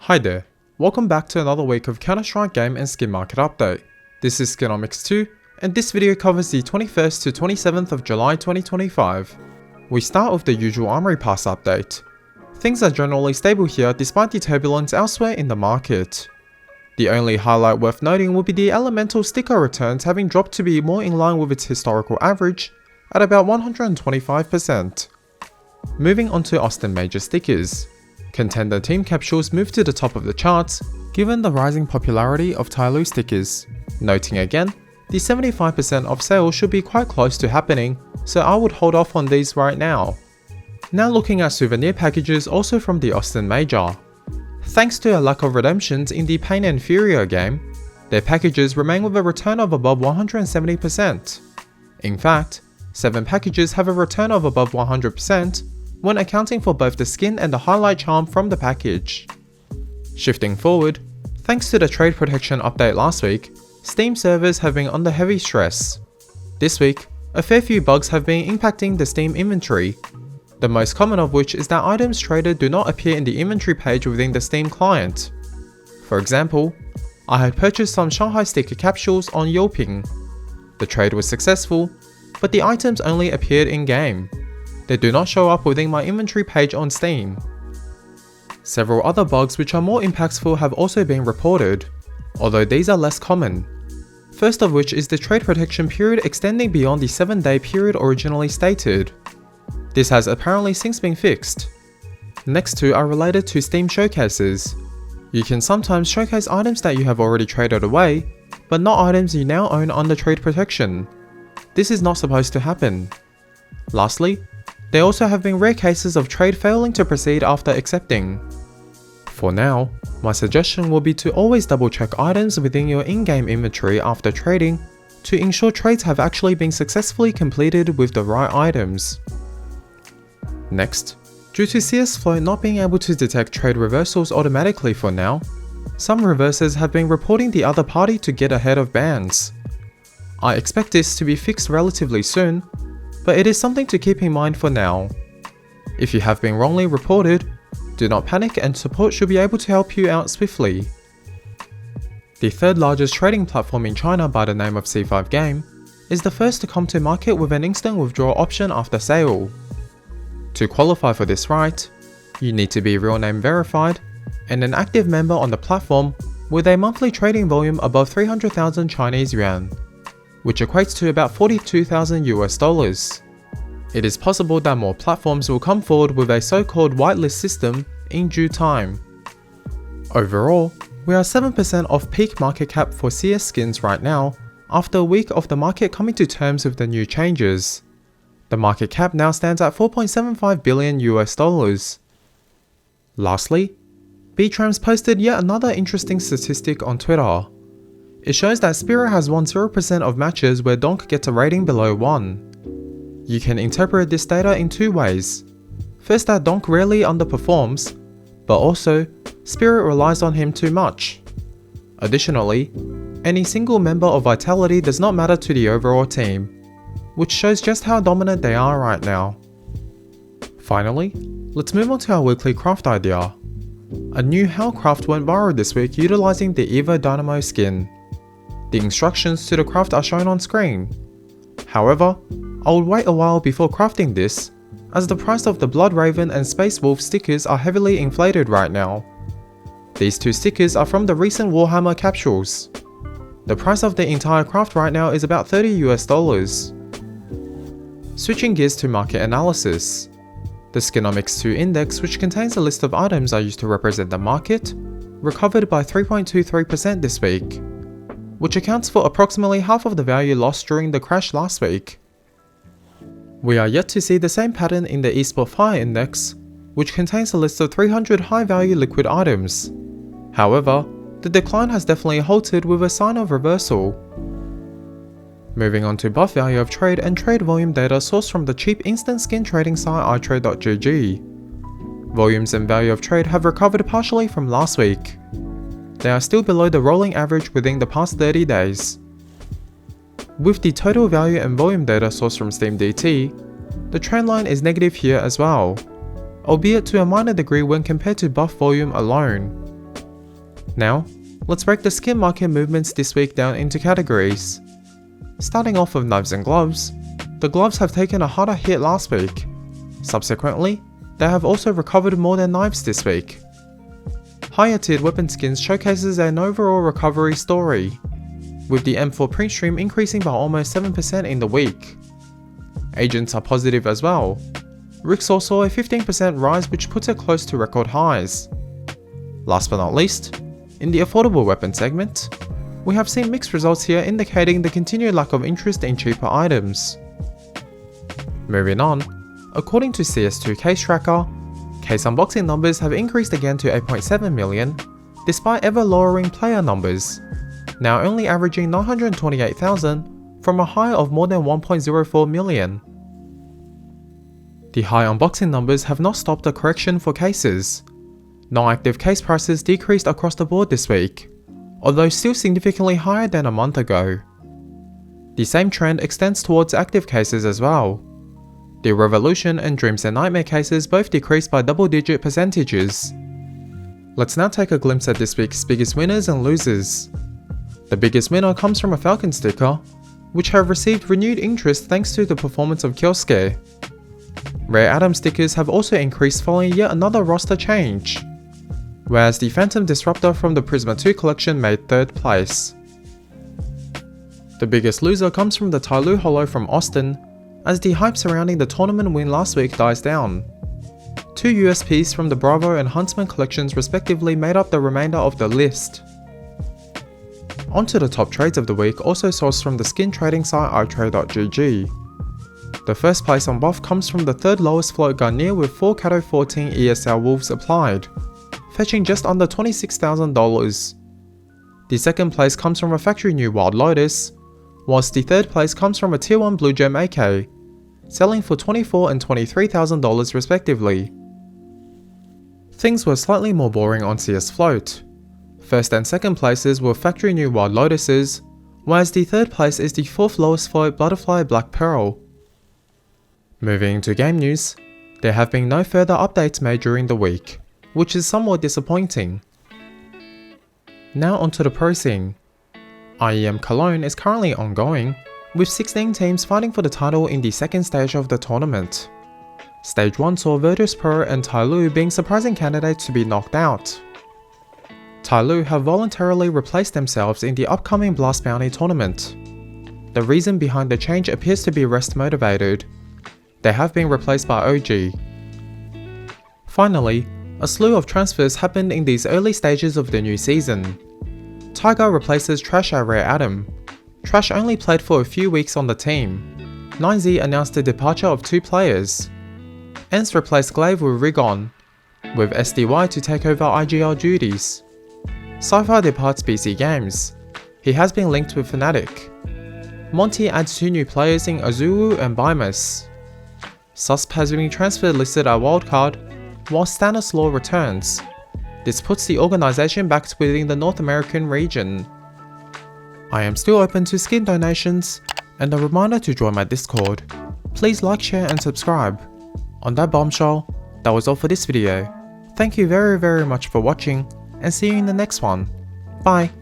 Hi there, welcome back to another week of Counter-Strike game and skin market update. This is SkinomiCS2 and this video covers the 21st to 27th of July 2025. We start with the usual Armory Pass update. Things are generally stable here despite the turbulence elsewhere in the market. The only highlight worth noting would be the Elemental sticker returns having dropped to be more in line with its historical average at about 125%. Moving on to Austin Major stickers. Contender team capsules moved to the top of the charts given the rising popularity of Tyloo stickers. Noting again, the 75% of sales should be quite close to happening, so I would hold off on these right now. Now looking at souvenir packages also from the Austin Major. Thanks to a lack of redemptions in the Pain and Furia game, their packages remain with a return of above 170%. In fact, 7 packages have a return of above 100%, when accounting for both the skin and the highlight charm from the package. Shifting forward, thanks to the trade protection update last week, Steam servers have been under heavy stress. This week, a fair few bugs have been impacting the Steam inventory, the most common of which is that items traded do not appear in the inventory page within the Steam client. For example, I had purchased some Shanghai sticker capsules on Yelping. The trade was successful, but the items only appeared in-game. They do not show up within my inventory page on Steam. Several other bugs which are more impactful have also been reported, although these are less common. First of which is the trade protection period extending beyond the 7-day period originally stated. This has apparently since been fixed. Next two are related to Steam showcases. You can sometimes showcase items that you have already traded away, but not items you now own under trade protection. This is not supposed to happen. Lastly, there also have been rare cases of trade failing to proceed after accepting. For now, my suggestion will be to always double check items within your in-game inventory after trading to ensure trades have actually been successfully completed with the right items. Next, due to CS Flow not being able to detect trade reversals automatically for now, some reversers have been reporting the other party to get ahead of bans. I expect this to be fixed relatively soon, but it is something to keep in mind for now. If you have been wrongly reported, do not panic and support should be able to help you out swiftly. The third largest trading platform in China by the name of C5 Game is the first to come to market with an instant withdrawal option after sale. To qualify for this right, you need to be real name verified and an active member on the platform with a monthly trading volume above 300,000 Chinese yuan, which equates to about $42,000 US. It is possible that more platforms will come forward with a so-called whitelist system in due time. Overall, we are 7% off peak market cap for CS skins right now, after a week of the market coming to terms with the new changes. The market cap now stands at $4.75 billion US. Lastly, B-Trams posted yet another interesting statistic on Twitter. It shows that Spirit has won 0% of matches where Donk gets a rating below 1. You can interpret this data in two ways. First, that Donk rarely underperforms, but also, Spirit relies on him too much. Additionally, any single member of Vitality does not matter to the overall team, which shows just how dominant they are right now. Finally, let's move on to our weekly craft idea. A new Hell craft went viral this week utilizing the Evo Dynamo skin. The instructions to the craft are shown on screen. However, I will wait a while before crafting this, as the price of the Blood Raven and Space Wolf stickers are heavily inflated right now. These two stickers are from the recent Warhammer capsules. The price of the entire craft right now is about $30 US. Switching gears to market analysis. The SkinomiCS2 Index, which contains a list of items I used to represent the market, recovered by 3.23% this week, which accounts for approximately half of the value lost during the crash last week. We are yet to see the same pattern in the ESports Fire Index, which contains a list of 300 high-value liquid items. However, the decline has definitely halted with a sign of reversal. Moving on to buff value of trade and trade volume data sourced from the cheap instant skin trading site iTrade.gg. Volumes and value of trade have recovered partially from last week. They are still below the rolling average within the past 30 days. With the total value and volume data sourced from SteamDT, the trend line is negative here as well, albeit to a minor degree when compared to buff volume alone. Now, let's break the skin market movements this week down into categories. Starting off with knives and gloves, the gloves have taken a harder hit last week. Subsequently, they have also recovered more than knives this week. Higher tiered weapon skins showcases an overall recovery story, with the M4 print stream increasing by almost 7% in the week. Agents are positive as well. Rixor saw a 15% rise, which puts it close to record highs. Last but not least, in the affordable weapon segment, we have seen mixed results here, indicating the continued lack of interest in cheaper items. Moving on, according to CS2 case tracker, case unboxing numbers have increased again to 8.7 million, despite ever lowering player numbers, now only averaging 928,000 from a high of more than 1.04 million. The high unboxing numbers have not stopped the correction for cases. Non-active case prices decreased across the board this week, although still significantly higher than a month ago. The same trend extends towards active cases as well. The Revolution and Dreams and Nightmare cases both decreased by double-digit percentages. Let's now take a glimpse at this week's biggest winners and losers. The biggest winner comes from a Falcon sticker, which have received renewed interest thanks to the performance of Kyousuke. Rare Atom stickers have also increased following yet another roster change, whereas the Phantom Disruptor from the Prisma 2 collection made 3rd place. The biggest loser comes from the Tyloo holo from Austin, as the hype surrounding the tournament win last week dies down. 2 USPs from the Bravo and Huntsman collections respectively made up the remainder of the list. Onto the top trades of the week, also sourced from the skin trading site itrade.gg. The first place on buff comes from the 3rd lowest float Gungnir with 4 Kato 14 ESL Wolves applied, fetching just under $26,000. The 2nd place comes from a factory new Wild Lotus, whilst the 3rd place comes from a tier 1 Blue Gem AK, selling for $24,000 and $23,000 respectively. Things were slightly more boring on CS Float. 1st and 2nd places were factory new Wild Lotuses, whereas the 3rd place is the 4th lowest float Butterfly Black Pearl. Moving to game news, there have been no further updates made during the week, which is somewhat disappointing. Now onto the pro scene. IEM Cologne is currently ongoing, with 16 teams fighting for the title in the 2nd stage of the tournament. Stage 1 saw Virtus.pro and Tyloo being surprising candidates to be knocked out. Tyloo have voluntarily replaced themselves in the upcoming Blast Bounty tournament. The reason behind the change appears to be rest motivated. They have been replaced by OG. Finally, a slew of transfers happened in these early stages of the new season. Tiger replaces Trash at Rare Atom. Trash only played for a few weeks on the team. 9Z announced the departure of 2 players. ENCE replaced Glaive with Rigon, with SDY to take over IGL duties. Sci-Fi departs BC Games. He has been linked with Fnatic. Monte adds 2 new players in Azulu and Bimus. Susp has been transferred listed at Wildcard, while Stanislaw returns. This puts the organisation back within the North American region. I am still open to skin donations, and a reminder to join my Discord. Please like, share and subscribe. On that bombshell, that was all for this video. Thank you very much for watching, and see you in the next one. Bye.